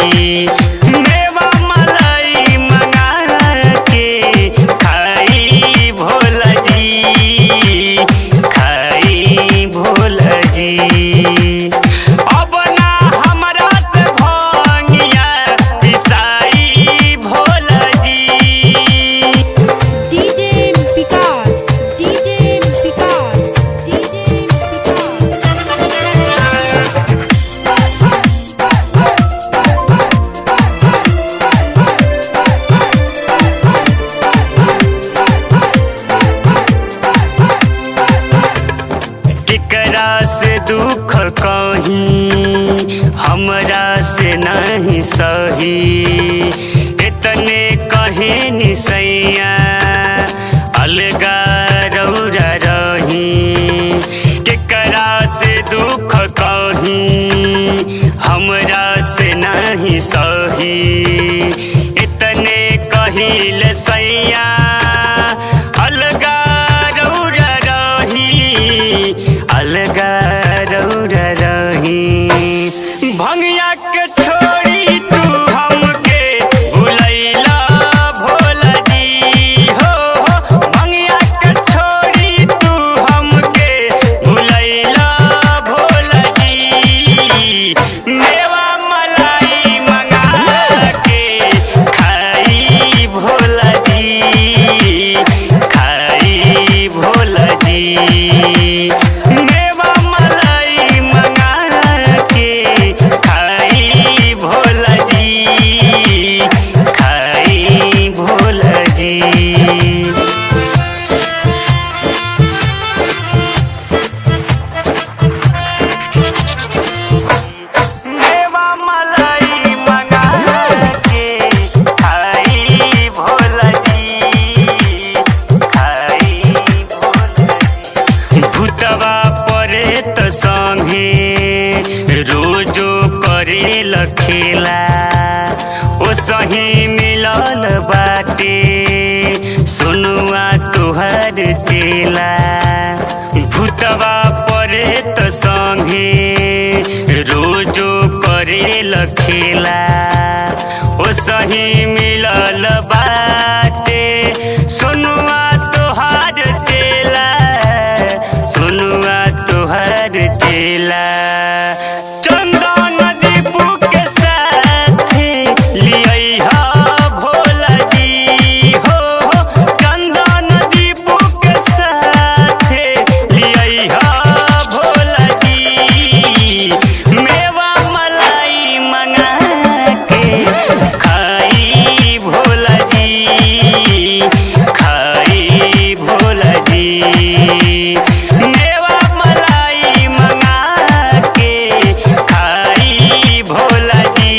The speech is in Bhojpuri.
मेवा मलाई मंगा के खाई भोला जी, खाई भोला जी। अब ना हमरा से भंगिया पिसाई भोला जी। डीजे विकास, डीजे विकास, डीजे केकरा से दुख कहीं हमरा से नहीं सही, इतने कहे निसैया अलगा रौरा रही। केकरा से दुख कहीं हमरा से नहीं सही, इतने कहिल सैया अलगा रौरा रही, अलगा रौरा रही। भंगिया के छोड़ी तू हमके भुलैला भोला जी हो, भंगिया के छोड़ी तू हमके भुलैला भोला जी। मेवा मलाई मंगा के खाई भोला जी, खाई भोला जी। मेवा मलाई मंगा के खाई भोला जी, खाई भोला जी। मेवा मलाई मंगा के खाई भोला जी, खाई भोला जी। भूतवा परे त संगे रोजो करे लखेला, ओ सही मिलल बाटे सुनुआ तुहर चेला। भूतवा परे त संगे रोजो करे लखेला, ओ सही मिलल बाटे सुनुआ तुहार चेला, सुनुआ तुहर चेला। चंदन दीपू के साथ लिया भोला जी हो, चंदन दीपू के साथ लिया भोला जी। मेवा मलाई मंगा के खाई भोला जी, खाई भोला जी। मेवा मलाई मंगा के खाई भोला जी।